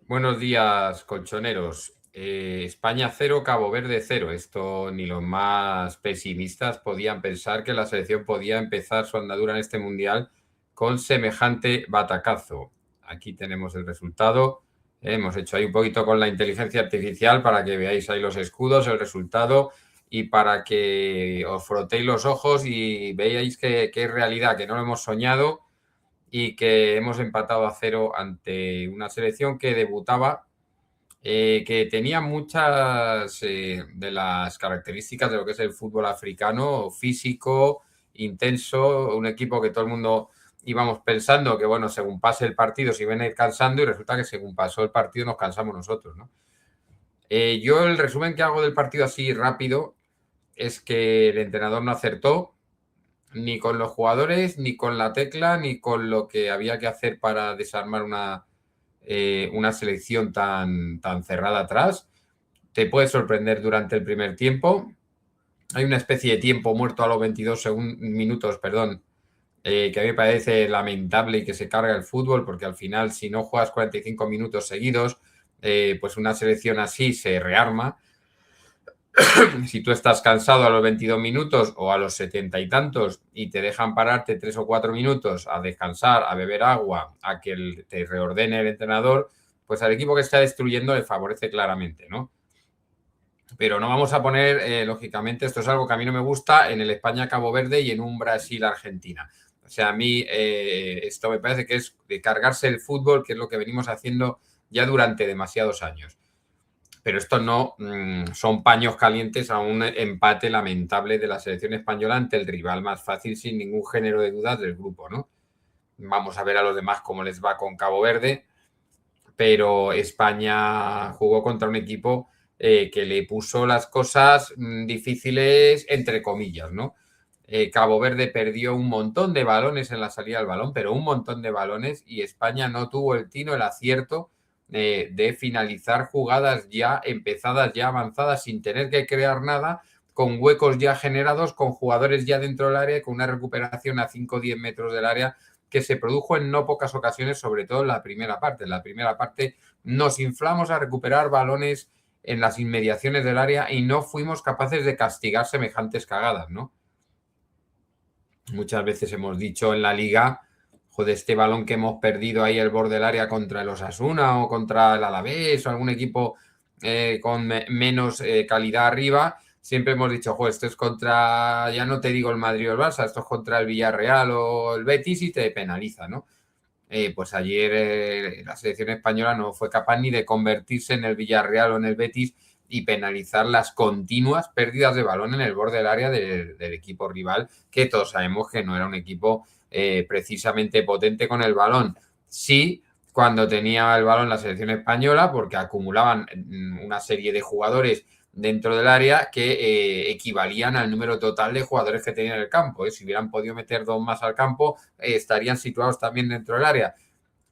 Buenos días, colchoneros. España 0, Cabo Verde 0. Esto ni los más pesimistas podían pensar que la selección podía empezar su andadura en este mundial con semejante batacazo. Aquí tenemos el resultado. Hemos hecho ahí un poquito con la inteligencia artificial para que veáis ahí los escudos, el resultado y para que os frotéis los ojos y veáis que es realidad, que no lo hemos soñado y que hemos empatado a 0 ante una selección que debutaba, que tenía muchas de las características de lo que es el fútbol africano, físico, intenso, un equipo que todo el mundo íbamos pensando que, bueno, según pase el partido se iban a ir cansando y resulta que según pasó el partido nos cansamos nosotros, ¿no? Yo el resumen que hago del partido así rápido es que el entrenador no acertó, ni con los jugadores, ni con la tecla, ni con lo que había que hacer para desarmar una selección tan cerrada atrás. Te puede sorprender durante el primer tiempo. Hay una especie de tiempo muerto a los 22 minutos, perdón, que a mí me parece lamentable y que se carga el fútbol, porque al final, si no juegas 45 minutos seguidos, pues una selección así se rearma. Si tú estás cansado a los 22 minutos o a los 70 y tantos y te dejan pararte 3 o 4 minutos a descansar, a beber agua, a que te reordene el entrenador, pues al equipo que está destruyendo le favorece claramente, ¿no? Pero no vamos a poner, lógicamente, esto es algo que a mí no me gusta, en el España-Cabo Verde y en un Brasil-Argentina. O sea, a mí esto me parece que es de cargarse el fútbol, que es lo que venimos haciendo ya durante demasiados años. Pero esto no son paños calientes a un empate lamentable de la selección española ante el rival más fácil, sin ningún género de dudas, del grupo, ¿no? Vamos a ver a los demás cómo les va con Cabo Verde, pero España jugó contra un equipo que le puso las cosas difíciles, entre comillas, ¿no? Cabo Verde perdió un montón de balones en la salida del balón, pero un montón de balones, y España no tuvo el tino, el acierto de finalizar jugadas ya empezadas, ya avanzadas, sin tener que crear nada, con huecos ya generados, con jugadores ya dentro del área, con una recuperación a 5 o 10 metros del área que se produjo en no pocas ocasiones, sobre todo en la primera parte. En la primera parte nos inflamos a recuperar balones en las inmediaciones del área y no fuimos capaces de castigar semejantes cagadas, ¿no? Muchas veces hemos dicho en la liga, joder, este balón que hemos perdido ahí al borde del área contra el Osasuna o contra el Alavés o algún equipo con menos calidad arriba, siempre hemos dicho, joder, esto es contra, ya no te digo el Madrid o el Barça, esto es contra el Villarreal o el Betis y te penaliza, ¿no? Pues ayer la selección española no fue capaz ni de convertirse en el Villarreal o en el Betis y penalizar las continuas pérdidas de balón en el borde del área del equipo rival, que todos sabemos que no era un equipo precisamente potente con el balón. Sí, cuando tenía el balón la selección española, porque acumulaban una serie de jugadores dentro del área que equivalían al número total de jugadores que tenían en el campo. Si hubieran podido meter 2 más al campo, estarían situados también dentro del área.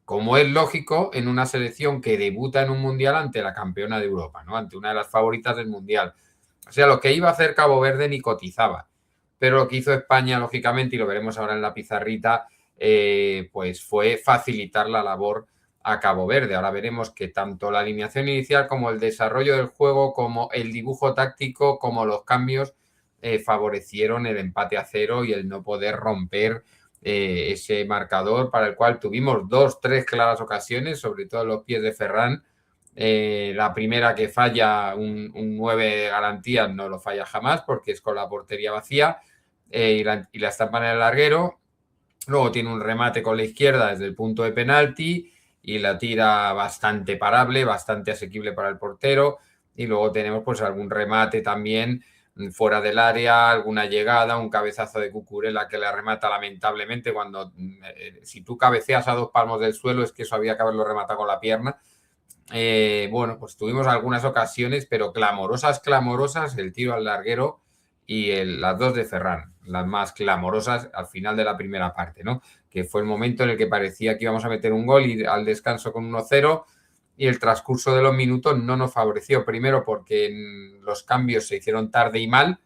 Como es lógico, en una selección que debuta en un mundial ante la campeona de Europa, ¿no? Ante una de las favoritas del mundial. O sea, lo que iba a hacer Cabo Verde ni cotizaba. Pero lo que hizo España, lógicamente, y lo veremos ahora en la pizarrita, pues fue facilitar la labor a Cabo Verde. Ahora veremos que tanto la alineación inicial como el desarrollo del juego, como el dibujo táctico, como los cambios favorecieron el empate a 0 y el no poder romper ese marcador, para el cual tuvimos 2, 3 claras ocasiones, sobre todo los pies de Ferran. La primera que falla un 9 de garantías no lo falla jamás porque es con la portería vacía y la estampa en el larguero. Luego tiene un remate con la izquierda desde el punto de penalti y la tira bastante parable, bastante asequible para el portero. Y luego tenemos pues algún remate también fuera del área, alguna llegada, un cabezazo de Cucurella que le remata lamentablemente cuando si tú cabeceas a 2 palmos del suelo es que eso había que haberlo rematado con la pierna. Bueno, pues tuvimos algunas ocasiones, pero clamorosas, el tiro al larguero y las dos de Ferran, las más clamorosas al final de la primera parte, ¿no? Que fue el momento en el que parecía que íbamos a meter un gol y al descanso con 1-0 y el transcurso de los minutos no nos favoreció. Primero porque los cambios se hicieron tarde y mal.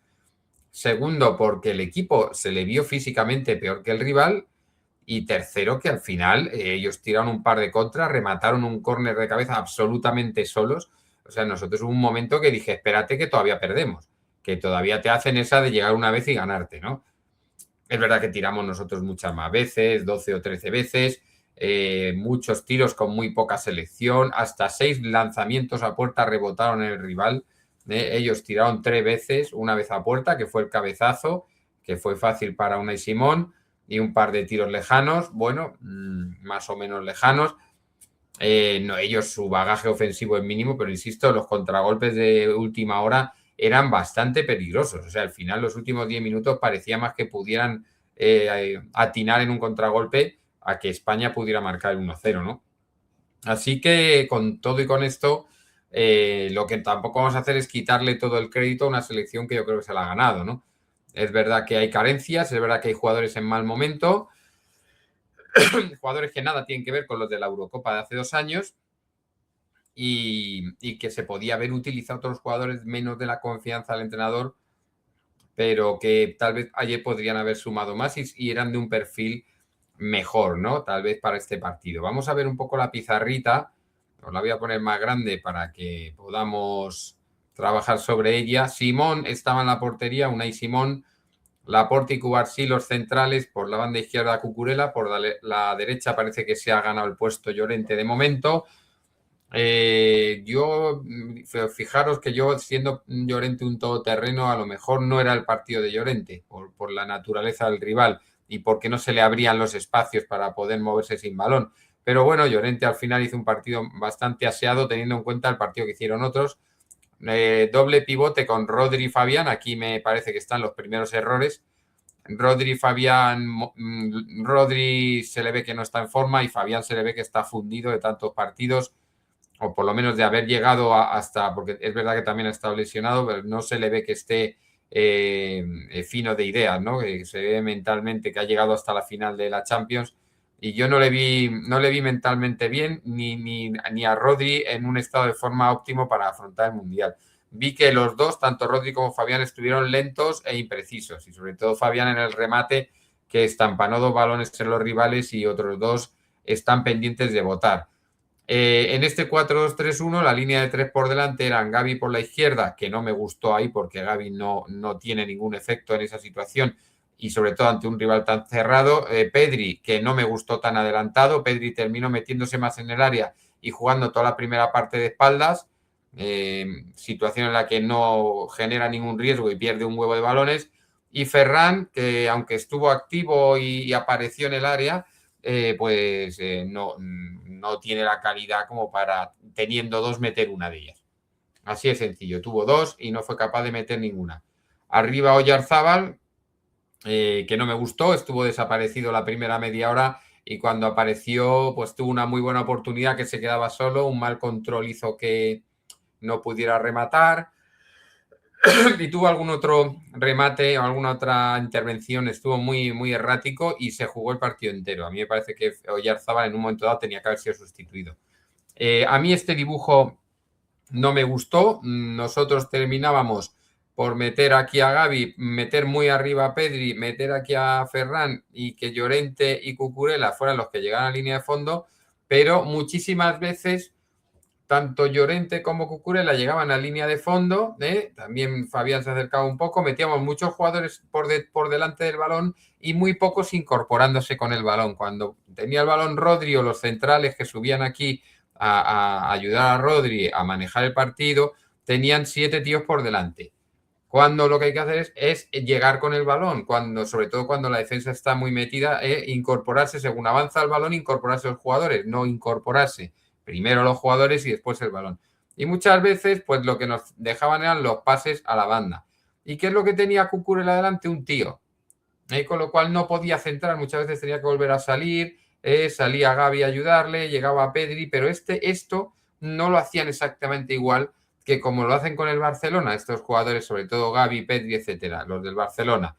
Segundo porque el equipo se le vio físicamente peor que el rival. Y tercero, que al final ellos tiraron un par de contras, remataron un córner de cabeza absolutamente solos. O sea, nosotros hubo un momento que dije, espérate que todavía perdemos, que todavía te hacen esa de llegar una vez y ganarte, ¿no? Es verdad que tiramos nosotros muchas más veces, 12 o 13 veces, muchos tiros con muy poca selección, hasta 6 lanzamientos a puerta rebotaron en el rival. Ellos tiraron 3 veces, una vez a puerta, que fue el cabezazo, que fue fácil para Unai Simón, y un par de tiros lejanos, bueno, más o menos lejanos. No, ellos su bagaje ofensivo es mínimo, pero insisto, los contragolpes de última hora eran bastante peligrosos. O sea, al final los últimos 10 minutos parecía más que pudieran atinar en un contragolpe a que España pudiera marcar el 1-0, ¿no? Así que con todo y con esto, lo que tampoco vamos a hacer es quitarle todo el crédito a una selección que yo creo que se la ha ganado, ¿no? Es verdad que hay carencias, es verdad que hay jugadores en mal momento, jugadores que nada tienen que ver con los de la Eurocopa de hace 2 años y que se podía haber utilizado otros jugadores menos de la confianza del entrenador, pero que tal vez ayer podrían haber sumado más y eran de un perfil mejor, ¿no? Tal vez para este partido. Vamos a ver un poco la pizarrita, os la voy a poner más grande para que podamos trabajar sobre ella. Simón estaba en la portería, Unai Simón, Laporte y Cubarsí los centrales, por la banda izquierda Cucurella, por la derecha parece que se ha ganado el puesto Llorente de momento. Fijaros que yo, siendo Llorente un todoterreno, a lo mejor no era el partido de Llorente, por la naturaleza del rival y porque no se le abrían los espacios para poder moverse sin balón. Pero bueno, Llorente al final hizo un partido bastante aseado, teniendo en cuenta el partido que hicieron otros. Doble pivote con Rodri y Fabián, aquí me parece que están los primeros errores. Rodri se le ve que no está en forma y Fabián se le ve que está fundido de tantos partidos, o por lo menos de haber llegado hasta, porque es verdad que también ha estado lesionado, pero no se le ve que esté fino de ideas, ¿no? Que se ve mentalmente que ha llegado hasta la final de la Champions y yo no le vi mentalmente bien ni a Rodri en un estado de forma óptimo para afrontar el Mundial. Vi que los dos, tanto Rodri como Fabián, estuvieron lentos e imprecisos y sobre todo Fabián en el remate, que estampanó 2 balones en los rivales y otros 2 están pendientes de votar. En este 4-2-3-1 la línea de 3 por delante eran Gavi por la izquierda, que no me gustó ahí porque Gavi no tiene ningún efecto en esa situación y sobre todo ante un rival tan cerrado. Pedri, que no me gustó tan adelantado. Pedri terminó metiéndose más en el área y jugando toda la primera parte de espaldas, situación en la que no genera ningún riesgo y pierde un huevo de balones. Y Ferran, que aunque estuvo activo y apareció en el área, no tiene la calidad como para, teniendo 2, meter una de ellas. Así de sencillo. Tuvo 2 y no fue capaz de meter ninguna. Arriba Oyarzábal, que no me gustó, estuvo desaparecido la primera media hora y cuando apareció pues tuvo una muy buena oportunidad que se quedaba solo, un mal control hizo que no pudiera rematar y tuvo algún otro remate o alguna otra intervención, estuvo muy, muy errático y se jugó el partido entero. A mí me parece que Oyarzábal en un momento dado tenía que haber sido sustituido. A mí este dibujo no me gustó. Nosotros terminábamos por meter aquí a Gavi, meter muy arriba a Pedri, meter aquí a Ferran y que Llorente y Cucurella fueran los que llegaran a línea de fondo, pero muchísimas veces tanto Llorente como Cucurella llegaban a línea de fondo, también Fabián se acercaba un poco, metíamos muchos jugadores por delante del balón y muy pocos incorporándose con el balón. Cuando tenía el balón Rodri o los centrales que subían aquí a ayudar a Rodri a manejar el partido, tenían 7 tíos por delante. Cuando lo que hay que hacer es llegar con el balón, sobre todo cuando la defensa está muy metida, incorporarse según avanza el balón, incorporarse los jugadores, no incorporarse primero los jugadores y después el balón. Y muchas veces, pues lo que nos dejaban eran los pases a la banda. ¿Y qué es lo que tenía Cucurella adelante? Un tío. Con lo cual no podía centrar, muchas veces tenía que volver a salir, salía Gavi a ayudarle, llegaba Pedri, pero esto no lo hacían exactamente igual que como lo hacen con el Barcelona, estos jugadores, sobre todo Gavi, Pedri, etcétera, los del Barcelona.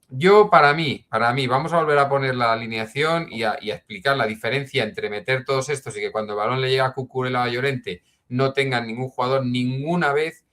Yo, para mí, vamos a volver a poner la alineación y a explicar la diferencia entre meter todos estos y que cuando el balón le llega a Cucurella o a Llorente no tengan ningún jugador, ninguna vez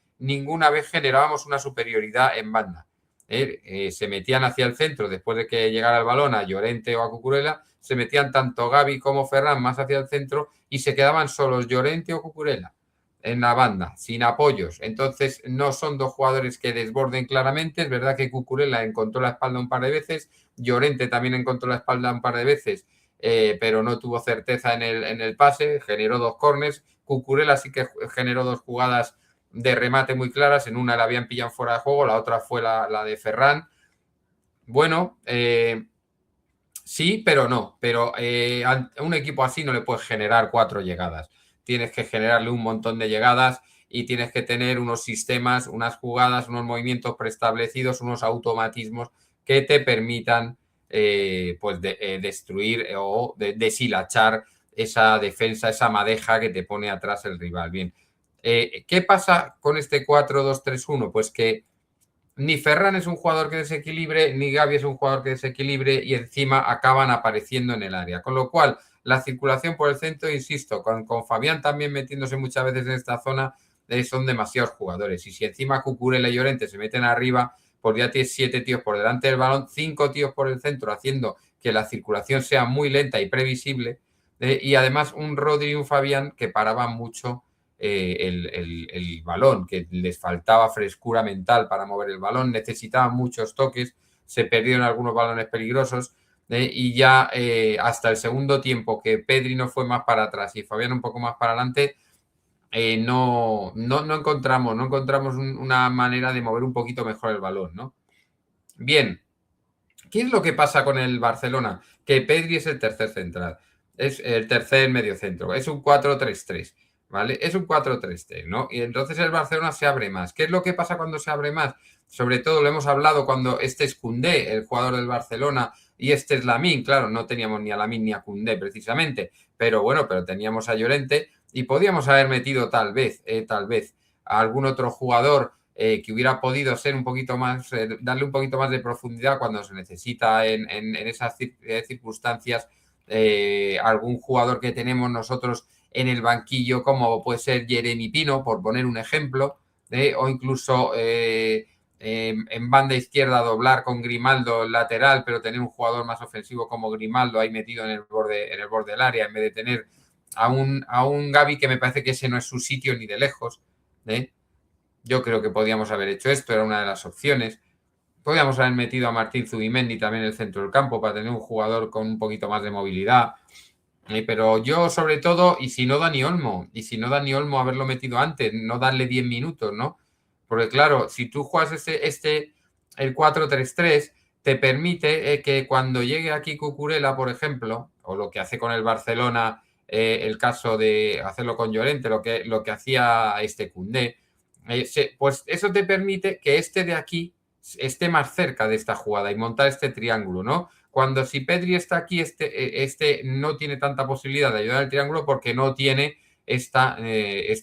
generábamos una superioridad en banda. Se metían hacia el centro después de que llegara el balón a Llorente o a Cucurella, se metían tanto Gavi como Ferran más hacia el centro y se quedaban solos Llorente o Cucurella en la banda, sin apoyos. Entonces, no son dos jugadores que desborden claramente. Es verdad que Cucurella encontró la espalda un par de veces, Llorente también encontró la espalda un par de veces, pero no tuvo certeza en el pase, generó 2 corners. Cucurella sí que generó 2 jugadas de remate muy claras, en una la habían pillado fuera de juego, la otra fue la de Ferran. Bueno, sí, pero no. Pero a un equipo así no le puedes generar 4 llegadas. Tienes que generarle un montón de llegadas y tienes que tener unos sistemas, unas jugadas, unos movimientos preestablecidos, unos automatismos que te permitan destruir o deshilachar esa defensa, esa madeja que te pone atrás el rival. Bien, ¿qué pasa con este 4-2-3-1? Pues que ni Ferran es un jugador que desequilibre, ni Gavi es un jugador que desequilibre y encima acaban apareciendo en el área. Con lo cual, la circulación por el centro, insisto, con Fabián también metiéndose muchas veces en esta zona, son demasiados jugadores. Y si encima Cucurella y Llorente se meten arriba, pues ya tienes 7 tíos por delante del balón, 5 tíos por el centro, haciendo que la circulación sea muy lenta y previsible. Y además un Rodri y un Fabián que paraban mucho el balón, que les faltaba frescura mental para mover el balón, necesitaban muchos toques, se perdieron algunos balones peligrosos y ya hasta el segundo tiempo que Pedri no fue más para atrás y Fabián un poco más para adelante, no encontramos una manera de mover un poquito mejor el balón, ¿no? Bien, ¿qué es lo que pasa con el Barcelona? Que Pedri es el tercer central, es el tercer mediocentro, es un 4-3-3. ¿Vale? Es un 4-3-3, ¿no? Y entonces el Barcelona se abre más. ¿Qué es lo que pasa cuando se abre más? Sobre todo lo hemos hablado cuando este es Koundé, el jugador del Barcelona, y este es Lamine. Claro, no teníamos ni a Lamine ni a Koundé precisamente, pero bueno, pero teníamos a Llorente y podíamos haber metido tal vez a algún otro jugador que hubiera podido ser un poquito más, darle un poquito más de profundidad cuando se necesita en esas circunstancias. Algún jugador que tenemos nosotros en el banquillo, como puede ser Jeremy Pino, por poner un ejemplo, o incluso en banda izquierda doblar con Grimaldo lateral, pero tener un jugador más ofensivo como Grimaldo ahí metido en el borde del área, en vez de tener a un Gavi que me parece que ese no es su sitio ni de lejos. Yo creo que podíamos haber hecho esto, era una de las opciones. Podíamos haber metido a Martín Zubimendi también en el centro del campo para tener un jugador con un poquito más de movilidad. Pero yo, sobre todo, y si no Dani Olmo, haberlo metido antes, no darle 10 minutos, ¿no? Porque claro, si tú juegas el 4-3-3, te permite que cuando llegue aquí Cucurella, por ejemplo, o lo que hace con el Barcelona, el caso de hacerlo con Llorente, lo que hacía Koundé, pues eso te permite que este de aquí esté más cerca de esta jugada y montar este triángulo, ¿no? Cuando si Pedri está aquí, este no tiene tanta posibilidad de ayudar al triángulo porque no tiene esta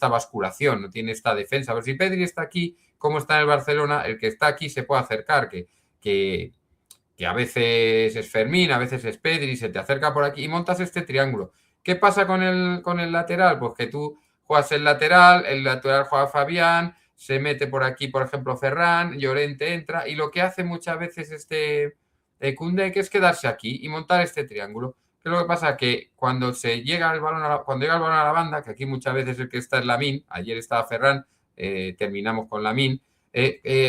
basculación, no tiene esta defensa. Pero si Pedri está aquí, como está en el Barcelona, el que está aquí se puede acercar, que a veces es Fermín, a veces es Pedri, se te acerca por aquí y montas este triángulo. ¿Qué pasa con el lateral? Pues que tú juegas el lateral juega Fabián, se mete por aquí, por ejemplo, Ferran, Llorente entra y lo que hace muchas veces Koundé, que es quedarse aquí y montar este triángulo. ¿Qué es lo que pasa? Que cuando llega el balón a la banda, que aquí muchas veces el que está es Lamine, ayer estaba Ferran, terminamos con Lamine,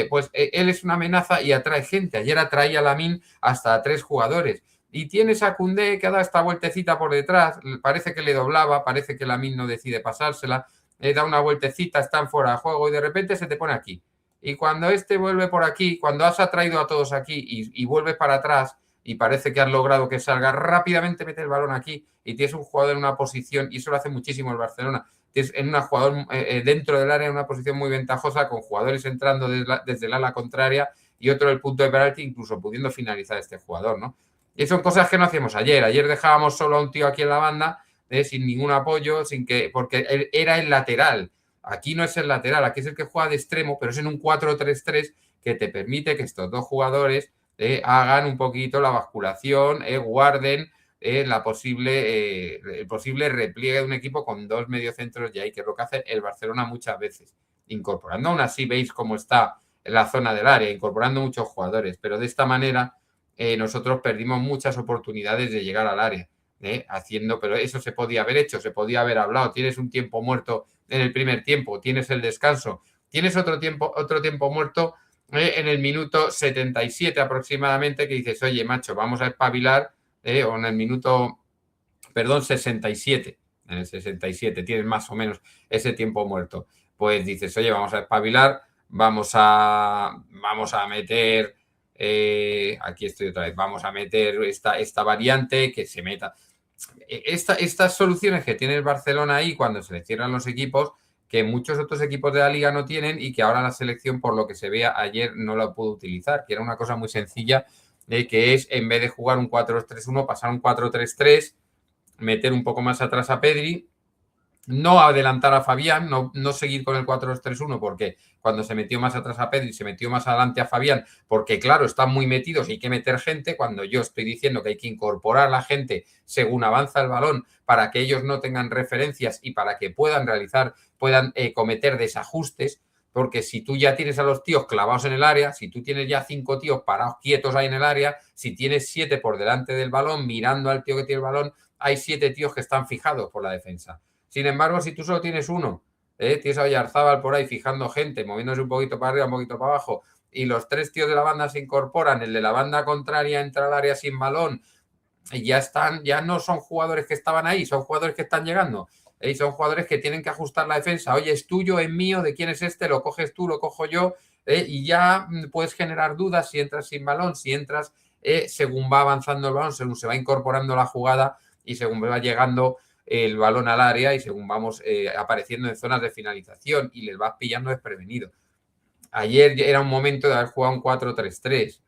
pues él es una amenaza y atrae gente. Ayer atraía a Lamine hasta 3 jugadores. Y tienes a Koundé que ha dado esta vueltecita por detrás, parece que le doblaba, parece que Lamine no decide pasársela, da una vueltecita, están fuera de juego y de repente se te pone aquí. Y cuando este vuelve por aquí, cuando has atraído a todos aquí y vuelves para atrás y parece que has logrado que salga, rápidamente mete el balón aquí y tienes un jugador en una posición, y eso lo hace muchísimo el Barcelona, tienes en una jugador dentro del área en una posición muy ventajosa, con jugadores entrando desde el ala contraria y otro del punto de penalti, incluso pudiendo finalizar este jugador, ¿no? Y son cosas que no hacíamos ayer. Ayer dejábamos solo a un tío aquí en la banda, sin ningún apoyo, porque era el lateral. Aquí no es el lateral, aquí es el que juega de extremo, pero es en un 4-3-3 que te permite que estos dos jugadores hagan un poquito la basculación, guarden el posible repliegue de un equipo con dos mediocentros y ahí, que es lo que hace el Barcelona muchas veces, incorporando. Aún así veis cómo está en la zona del área, incorporando muchos jugadores, pero de esta manera nosotros perdimos muchas oportunidades de llegar al área. Pero eso se podía haber hecho, se podía haber hablado. Tienes un tiempo muerto en el primer tiempo, tienes el descanso, tienes otro tiempo muerto en el minuto 77 aproximadamente, que dices, oye, macho, vamos a espabilar, o en el minuto, perdón, 67, en el 67 tienes más o menos ese tiempo muerto. Pues dices, oye, vamos a espabilar, vamos a meter, aquí estoy otra vez, vamos a meter esta variante, que se meta. Estas soluciones que tiene el Barcelona ahí cuando se le cierran los equipos, que muchos otros equipos de la liga no tienen y que ahora la selección, por lo que se vea ayer, no la pudo utilizar, que era una cosa muy sencilla, que es, en vez de jugar un 4-2-3-1, pasar un 4-3-3, meter un poco más atrás a Pedri, no adelantar a Fabián, no seguir con el 4-2-3-1, porque cuando se metió más atrás a Pedri, se metió más adelante a Fabián, porque claro, están muy metidos y hay que meter gente, cuando yo estoy diciendo que hay que incorporar a la gente según avanza el balón, para que ellos no tengan referencias y para que puedan cometer desajustes, porque si tú ya tienes a los tíos clavados en el área, si tú tienes ya 5 tíos parados quietos ahí en el área, si tienes 7 por delante del balón, mirando al tío que tiene el balón, hay 7 tíos que están fijados por la defensa. Sin embargo, si tú solo tienes uno, tienes a Oyarzábal por ahí fijando gente, moviéndose un poquito para arriba, un poquito para abajo, y los 3 tíos de la banda se incorporan, el de la banda contraria entra al área sin balón, y ya no son jugadores que estaban ahí, son jugadores que están llegando, y son jugadores que tienen que ajustar la defensa. Oye, es tuyo, es mío, ¿de quién es este? Lo coges tú, lo cojo yo, y ya puedes generar dudas si entras sin balón, si entras según va avanzando el balón, según se va incorporando la jugada y según va llegando el balón al área y según vamos apareciendo en zonas de finalización y les vas pillando desprevenido. Ayer era un momento de haber jugado un 4-3-3,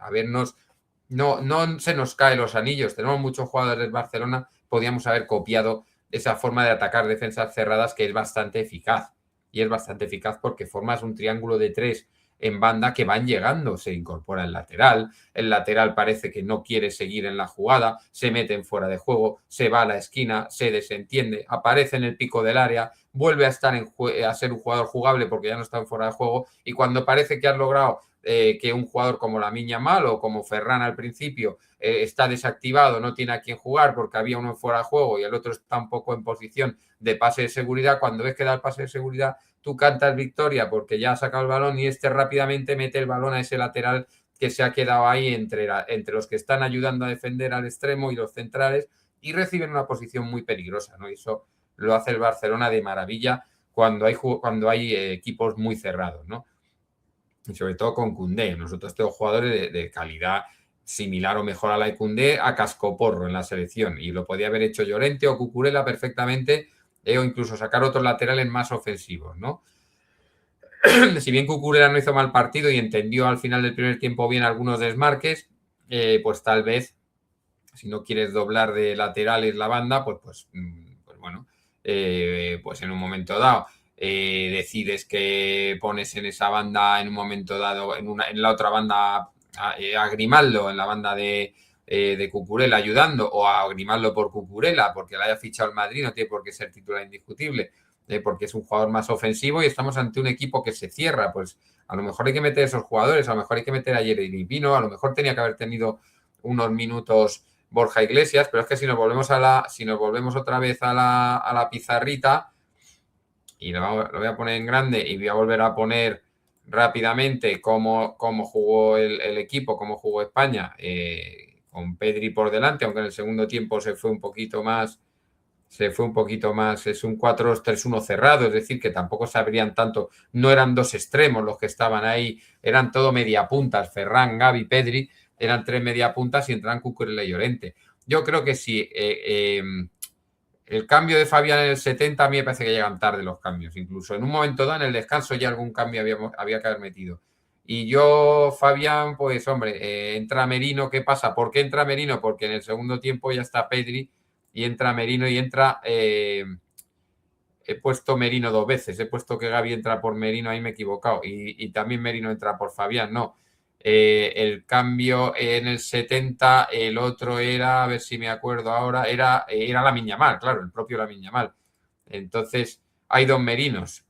no se nos caen los anillos, tenemos muchos jugadores del Barcelona, podíamos haber copiado esa forma de atacar defensas cerradas, que es bastante eficaz, y es bastante eficaz porque formas un triángulo de 3 en banda que van llegando, se incorpora el lateral parece que no quiere seguir en la jugada, se mete en fuera de juego, se va a la esquina, se desentiende, aparece en el pico del área, vuelve a estar a ser un jugador jugable porque ya no está en fuera de juego, y cuando parece que has logrado que un jugador como Lamine Yamal o como Ferran al principio está desactivado, no tiene a quién jugar porque había uno fuera de juego y el otro está un poco en posición de pase de seguridad, cuando ves que da el pase de seguridad, tú cantas victoria porque ya ha sacado el balón y este rápidamente mete el balón a ese lateral que se ha quedado ahí entre los que están ayudando a defender al extremo y los centrales, y reciben una posición muy peligrosa, ¿no? Y eso lo hace el Barcelona de maravilla cuando hay equipos muy cerrados, ¿no? Y sobre todo con Koundé. Nosotros tenemos jugadores de calidad similar o mejor a la de Koundé, a cascoporro en la selección, y lo podía haber hecho Llorente o Cucurella perfectamente, o incluso sacar otros laterales más ofensivos, ¿no? Si bien Cucurella no hizo mal partido y entendió al final del primer tiempo bien algunos desmarques, pues tal vez, si no quieres doblar de laterales la banda, pues bueno, pues en un momento dado decides que pones en esa banda en un momento dado, en la otra banda a Grimaldo, en la banda de Cucurella ayudando, o a Grimaldo por Cucurella, porque la haya fichado el Madrid, no tiene por qué ser titular indiscutible, porque es un jugador más ofensivo y estamos ante un equipo que se cierra. Pues a lo mejor hay que meter esos jugadores, a lo mejor hay que meter a Jeremy Pino, a lo mejor tenía que haber tenido unos minutos Borja Iglesias, pero es que si nos volvemos otra vez a la pizarrita, y lo voy a poner en grande y voy a volver a poner rápidamente cómo jugó el equipo, cómo jugó España, con Pedri por delante, aunque en el segundo tiempo se fue un poquito más se fue un poquito más, es un 4-2-3-1 cerrado, es decir, que tampoco se abrían tanto, no eran dos extremos los que estaban ahí, eran todo mediapuntas, Ferran, Gavi, Pedri, eran tres mediapuntas y entraban Cucurella y Llorente. Yo creo que sí, el cambio de Fabián en el 70 a mí me parece que llegan tarde los cambios, incluso en un momento dado en el descanso ya algún cambio había que haber metido. Y yo, Fabián, pues hombre, entra Merino, ¿qué pasa? ¿Por qué entra Merino? Porque en el segundo tiempo ya está Pedri y entra Merino y entra... he puesto Merino dos veces, he puesto que Gavi entra por Merino, ahí me he equivocado, y también Merino entra por Fabián, no. El cambio en el 70, el otro era, a ver si me acuerdo ahora, era Lamine Yamal, claro, el propio Lamine Yamal. Entonces, hay dos Merinos.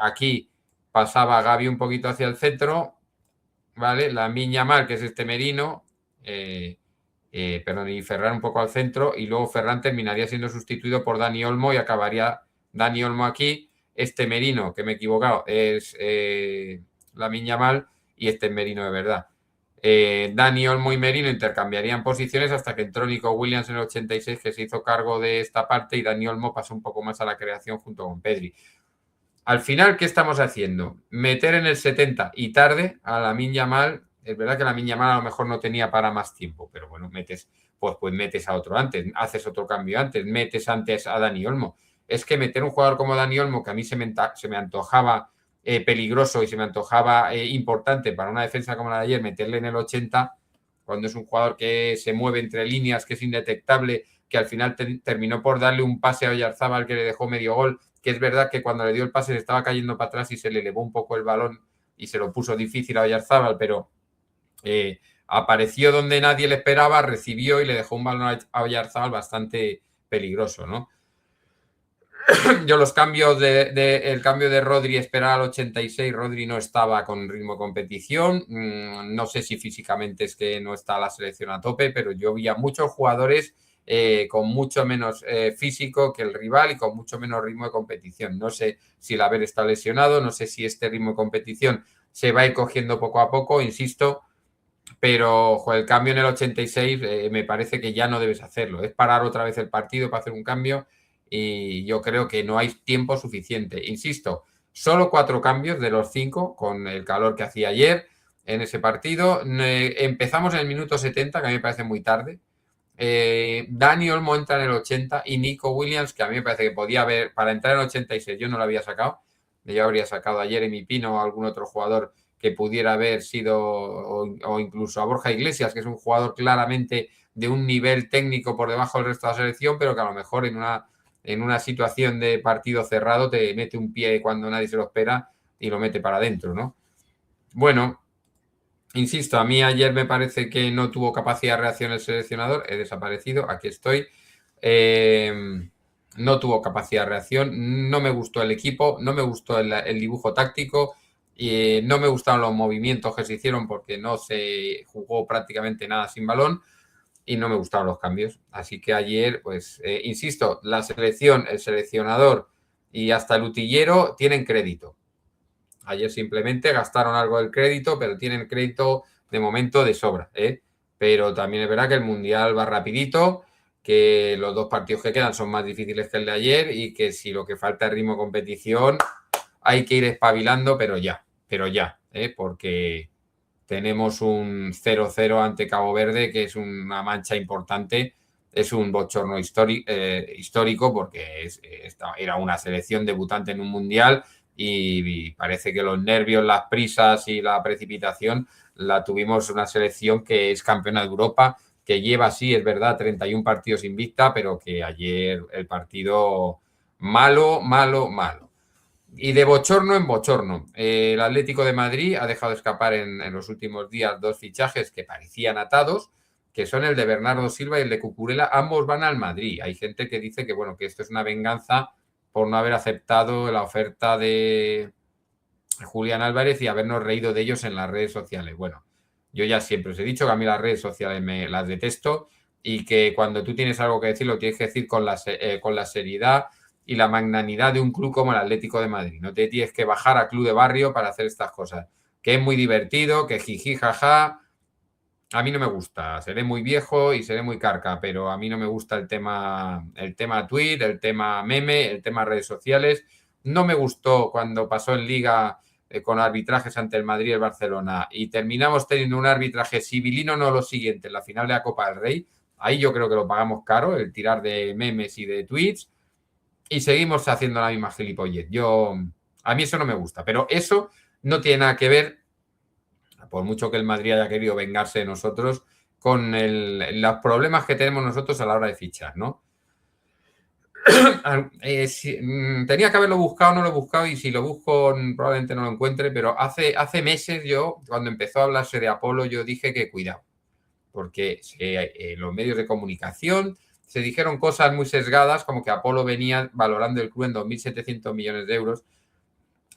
Aquí pasaba Gavi un poquito hacia el centro, ¿vale? Lamine Yamal, que es este Merino, perdón, y Ferran un poco al centro, y luego Ferran terminaría siendo sustituido por Dani Olmo y acabaría Dani Olmo aquí. Este Merino, que me he equivocado, es Lamine Yamal y este es Merino de verdad. Dani Olmo y Merino intercambiarían posiciones hasta que entró Nico Williams en el 86, que se hizo cargo de esta parte, y Dani Olmo pasó un poco más a la creación junto con Pedri. Al final, ¿qué estamos haciendo? Meter en el 70 y tarde a Lamine Yamal. Es verdad que Lamine Yamal a lo mejor no tenía para más tiempo, pero bueno, pues metes a otro antes, haces otro cambio antes, metes antes a Dani Olmo. Es que meter un jugador como Dani Olmo, que a mí se me antojaba peligroso y se me antojaba importante para una defensa como la de ayer, meterle en el 80, cuando es un jugador que se mueve entre líneas, que es indetectable, que al final terminó por darle un pase a Oyarzábal que le dejó medio gol, que es verdad que cuando le dio el pase se estaba cayendo para atrás y se le elevó un poco el balón y se lo puso difícil a Oyarzábal, pero apareció donde nadie le esperaba, recibió y le dejó un balón a Oyarzábal bastante peligroso, ¿no? Yo los cambios el cambio de Rodri, esperar al 86, Rodri no estaba con ritmo de competición, no sé si físicamente es que no está la selección a tope, pero yo vi a muchos jugadores con mucho menos físico que el rival y con mucho menos ritmo de competición. No sé si el haber está lesionado, no sé si este ritmo de competición se va a ir cogiendo poco a poco, insisto, pero el cambio en el 86 me parece que ya no debes hacerlo, es parar otra vez el partido para hacer un cambio y yo creo que no hay tiempo suficiente. Insisto, solo 4 cambios de los 5 con el calor que hacía ayer en ese partido. Empezamos en el minuto 70, que a mí me parece muy tarde. Dani Olmo entra en el 80 y Nico Williams, que a mí me parece que podía haber, para entrar en el 86 yo no lo había sacado, yo habría sacado a Jeremy Pino o a algún otro jugador que pudiera haber sido, o incluso a Borja Iglesias, que es un jugador claramente de un nivel técnico por debajo del resto de la selección, pero que a lo mejor en una situación de partido cerrado te mete un pie cuando nadie se lo espera y lo mete para adentro, ¿no? Bueno, insisto, a mí ayer me parece que no tuvo capacidad de reacción el seleccionador, he desaparecido, aquí estoy. No tuvo capacidad de reacción, no me gustó el equipo, no me gustó el dibujo táctico, y no me gustaron los movimientos que se hicieron porque no se jugó prácticamente nada sin balón y no me gustaron los cambios. Así que ayer, pues, insisto, la selección, el seleccionador y hasta el utillero tienen crédito. Ayer simplemente gastaron algo del crédito, pero tienen crédito de momento de sobra, ¿eh? Pero también es verdad que el Mundial va rapidito, que los 2 partidos que quedan son más difíciles que el de ayer y que si lo que falta es ritmo de competición, hay que ir espabilando, pero ya, porque tenemos un 0-0 ante Cabo Verde, que es una mancha importante, es un bochorno histórico porque era una selección debutante en un Mundial y parece que los nervios, las prisas y la precipitación la tuvimos una selección que es campeona de Europa, que lleva, sí, es verdad, 31 partidos invicta, pero que ayer el partido malo, malo, malo. Y de bochorno en bochorno. El Atlético de Madrid ha dejado escapar en los últimos días 2 fichajes que parecían atados, que son el de Bernardo Silva y el de Cucurella. Ambos van al Madrid. Hay gente que dice que, bueno, que esto es una venganza por no haber aceptado la oferta de Julián Álvarez y habernos reído de ellos en las redes sociales. Bueno, yo ya siempre os he dicho que a mí las redes sociales las detesto y que cuando tú tienes algo que decir lo tienes que decir con la seriedad y la magnanimidad de un club como el Atlético de Madrid. No te tienes que bajar a club de barrio para hacer estas cosas. Que es muy divertido, que jiji, jaja, A mí no me gusta, seré muy viejo y seré muy carca, pero a mí no me gusta el tema tweet, el tema meme, el tema redes sociales. No me gustó cuando pasó en Liga con arbitrajes ante el Madrid y el Barcelona y terminamos teniendo un arbitraje civilino, no lo siguiente, en la final de la Copa del Rey. Ahí yo creo que lo pagamos caro, el tirar de memes y de tweets, y seguimos haciendo la misma gilipollez. A mí eso no me gusta, pero eso no tiene nada que ver, por mucho que el Madrid haya querido vengarse de nosotros, con los problemas que tenemos nosotros a la hora de fichar, ¿no? Tenía que haberlo buscado, no lo he buscado, y si lo busco probablemente no lo encuentre, pero hace meses yo, cuando empezó a hablarse de Apolo, yo dije que cuidado, porque los medios de comunicación se dijeron cosas muy sesgadas, como que Apolo venía valorando el club en 2.700 millones de euros,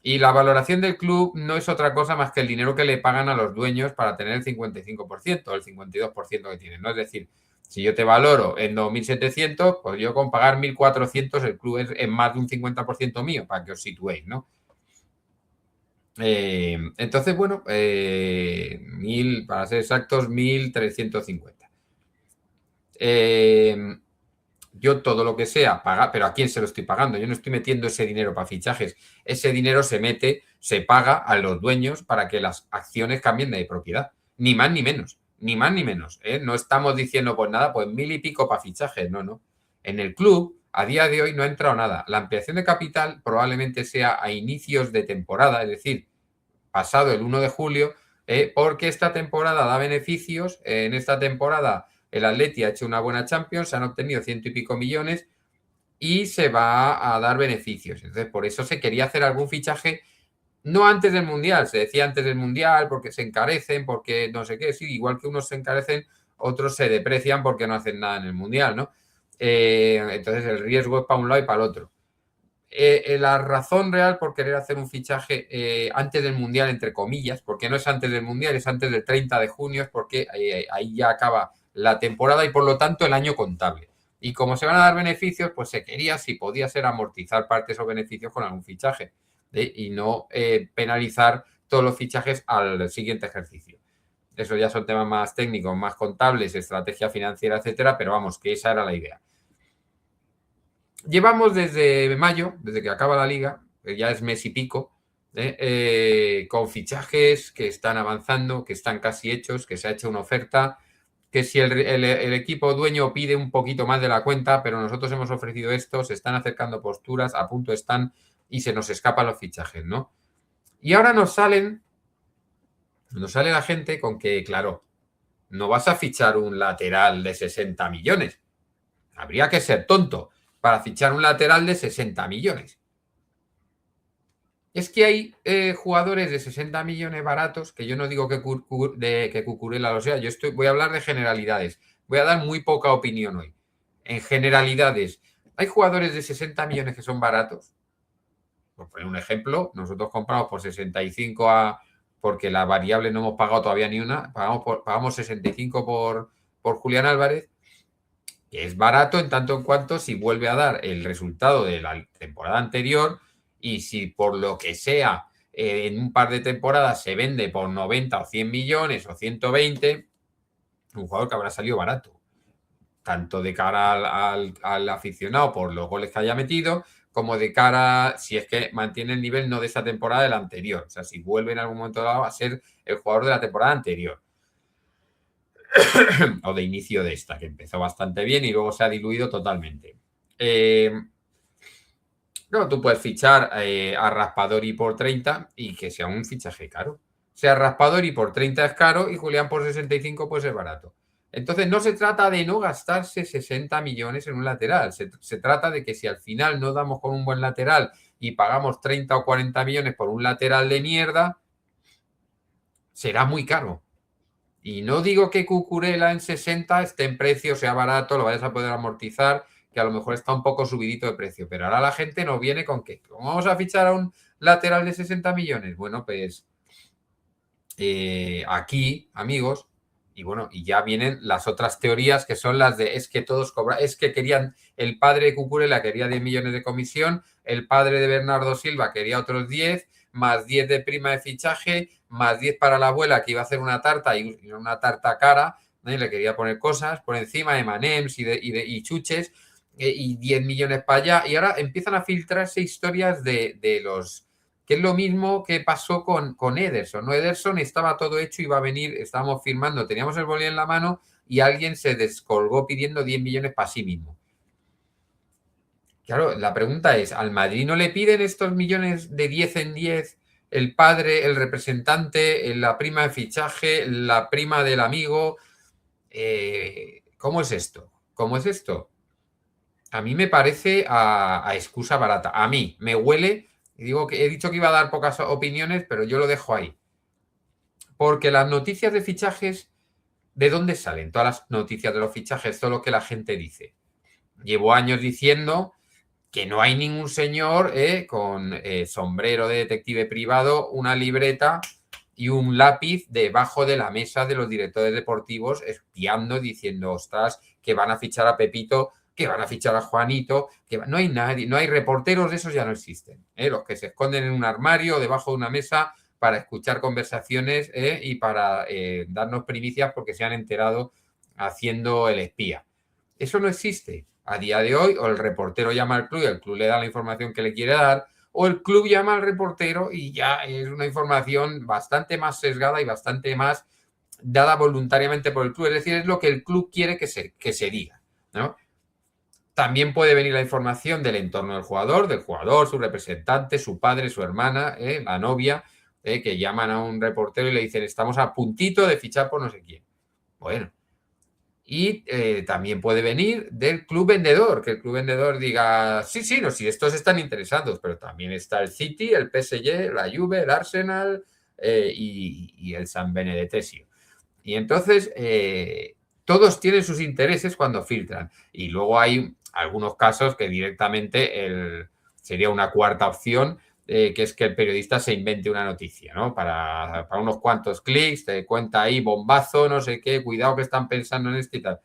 y la valoración del club no es otra cosa más que el dinero que le pagan a los dueños para tener el 55% o el 52% que tienen, ¿no? Es decir, si yo te valoro en 2.700, pues yo con pagar 1.400 el club es más de un 50% mío, para que os situéis, ¿no? Entonces, bueno, para ser exactos, 1.350. Yo todo lo que sea pagar, pero ¿a quién se lo estoy pagando? Yo no estoy metiendo ese dinero para fichajes. Ese dinero se paga a los dueños para que las acciones cambien de propiedad. Ni más ni menos. Ni más ni menos. No estamos diciendo, pues nada, pues 1.000 y pico para fichajes. No, no. En el club, a día de hoy, no ha entrado nada. La ampliación de capital probablemente sea a inicios de temporada, es decir, pasado el 1 de julio, porque esta temporada da beneficios. En esta temporada el Atleti ha hecho una buena Champions, se han obtenido 100 y pico millones y se va a dar beneficios. Entonces, por eso se quería hacer algún fichaje, no antes del Mundial, se decía antes del Mundial porque se encarecen, porque no sé qué, sí, igual que unos se encarecen, otros se deprecian porque no hacen nada en el Mundial, ¿no? Entonces el riesgo es para un lado y para el otro. La razón real por querer hacer un fichaje antes del Mundial, entre comillas, porque no es antes del Mundial, es antes del 30 de junio, es porque ahí ya acaba la temporada y por lo tanto el año contable. Y como se van a dar beneficios, pues se quería, si podía ser, amortizar parte de esos beneficios con algún fichaje y no penalizar todos los fichajes al siguiente ejercicio. Eso ya son temas más técnicos, más contables, estrategia financiera, etcétera, pero vamos, que esa era la idea. Llevamos desde mayo, desde que acaba la liga, que ya es mes y pico, con fichajes que están avanzando, que están casi hechos, que se ha hecho una oferta, que si el equipo dueño pide un poquito más de la cuenta, pero nosotros hemos ofrecido esto, se están acercando posturas, a punto están y se nos escapan los fichajes, ¿no? Y ahora nos sale la gente con que, claro, no vas a fichar un lateral de 60 millones. Habría que ser tonto para fichar un lateral de 60 millones. Es que hay jugadores de 60 millones baratos, que yo no digo que Cucurella lo sea, voy a hablar de generalidades. Voy a dar muy poca opinión hoy. En generalidades, hay jugadores de 60 millones que son baratos. Por poner un ejemplo, nosotros compramos por 65 porque la variable no hemos pagado todavía ni una, pagamos 65 por Julián Álvarez, que es barato en tanto en cuanto si vuelve a dar el resultado de la temporada anterior y si por lo que sea en un par de temporadas se vende por 90 o 100 millones o 120, un jugador que habrá salido barato, tanto de cara al aficionado por los goles que haya metido, como de cara, si es que mantiene el nivel no de esta temporada, de la anterior. O sea, si vuelve en algún momento dado a ser el jugador de la temporada anterior. O de inicio de esta, que empezó bastante bien y luego se ha diluido totalmente. No, tú puedes fichar a Raspadori por 30 y que sea un fichaje caro. O sea, Raspadori por 30 es caro y Julián por 65 pues es barato. Entonces no se trata de no gastarse 60 millones en un lateral. Se trata de que si al final no damos con un buen lateral y pagamos 30 o 40 millones por un lateral de mierda, será muy caro. Y no digo que Cucurella en 60 esté en precio, sea barato, lo vayas a poder amortizar, que a lo mejor está un poco subidito de precio. Pero ahora la gente no viene con que, ¿cómo vamos a fichar a un lateral de 60 millones? Bueno, pues aquí, amigos, y bueno, y ya vienen las otras teorías que son las de es que todos cobran, es que querían, el padre de Cucurella quería 10 millones de comisión, el padre de Bernardo Silva quería otros 10, más 10 de prima de fichaje, más 10 para la abuela que iba a hacer una tarta y una tarta cara, ¿no? Y le quería poner cosas por encima, M&M's y chuches, y 10 millones para allá. Y ahora empiezan a filtrarse historias de los... que es lo mismo que pasó con Ederson, ¿no? Ederson estaba todo hecho, iba a venir, estábamos firmando, teníamos el boli en la mano y alguien se descolgó pidiendo 10 millones para sí mismo. Claro, la pregunta es, ¿al Madrid no le piden estos millones de 10 en 10 el padre, el representante, la prima de fichaje, la prima del amigo? ¿Cómo es esto? ¿Cómo es esto? A mí me parece a excusa barata. A mí me huele, y digo que he dicho que iba a dar pocas opiniones, pero yo lo dejo ahí. Porque las noticias de fichajes, ¿de dónde salen? Todas las noticias de los fichajes, todo lo que la gente dice. Llevo años diciendo que no hay ningún señor con sombrero de detective privado, una libreta y un lápiz debajo de la mesa de los directores deportivos espiando, diciendo, ostras, que van a fichar a Pepito, que van a fichar a Juanito, no hay nadie, no hay reporteros de esos, ya no existen. Los que se esconden en un armario o debajo de una mesa para escuchar conversaciones y para darnos primicias porque se han enterado haciendo el espía. Eso no existe a día de hoy. O el reportero llama al club y el club le da la información que le quiere dar, o el club llama al reportero y ya es una información bastante más sesgada y bastante más dada voluntariamente por el club. Es decir, es lo que el club quiere que se diga, ¿no? También puede venir la información del entorno del jugador, su representante, su padre, su hermana, la novia, que llaman a un reportero y le dicen, estamos a puntito de fichar por no sé quién. Bueno, y también puede venir del club vendedor, que el club vendedor diga, sí, no, sí, estos están interesados, pero también está el City, el PSG, la Juve, el Arsenal y el San Benedetesio. Y entonces todos tienen sus intereses cuando filtran. Y luego hay algunos casos que directamente sería una cuarta opción, que es que el periodista se invente una noticia, ¿no? Para unos cuantos clics, te cuenta ahí bombazo, no sé qué, cuidado que están pensando en esto y tal.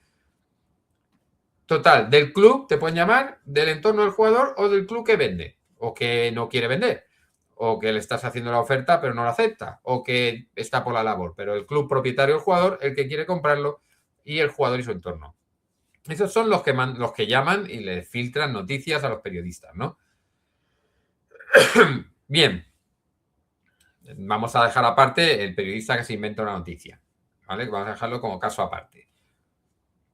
Total, del club te pueden llamar, del entorno del jugador o del club que vende o que no quiere vender o que le estás haciendo la oferta pero no la acepta o que está por la labor, pero el club propietario del jugador, el que quiere comprarlo y el jugador y su entorno. Esos son los que llaman y le filtran noticias a los periodistas, ¿no? Bien, vamos a dejar aparte el periodista que se inventa una noticia, ¿vale? Vamos a dejarlo como caso aparte.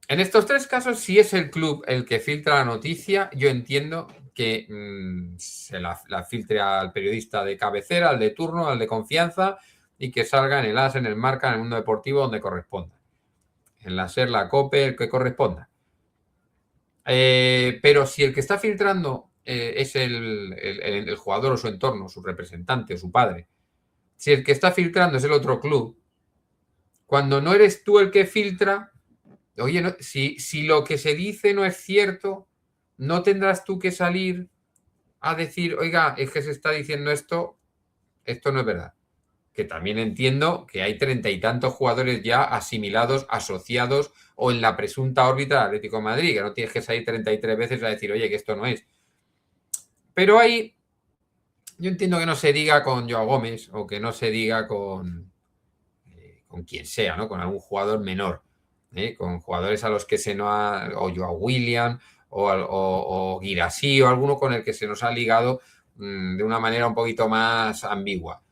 En estos tres casos, si es el club el que filtra la noticia, yo entiendo que se la filtre al periodista de cabecera, al de turno, al de confianza y que salga en el AS, en el Marca, en el Mundo Deportivo, donde corresponda. En la SER, la COPE, el que corresponda. Pero si el que está filtrando es el jugador o su entorno, su representante o su padre, si el que está filtrando es el otro club, cuando no eres tú el que filtra, oye, no, si lo que se dice no es cierto, no tendrás tú que salir a decir, oiga, es que se está diciendo esto no es verdad. Que también entiendo que hay 30 y tantos jugadores ya asimilados, asociados o en la presunta órbita del Atlético de Madrid, que no tienes que salir 33 veces a decir, oye, que esto no es. Pero ahí yo entiendo que no se diga con Joao Gómez o que no se diga con quien sea, ¿no? Con algún jugador menor. Con jugadores a los que se nos ha, o Joao William, o Guirassi, o alguno con el que se nos ha ligado de una manera un poquito más ambigua.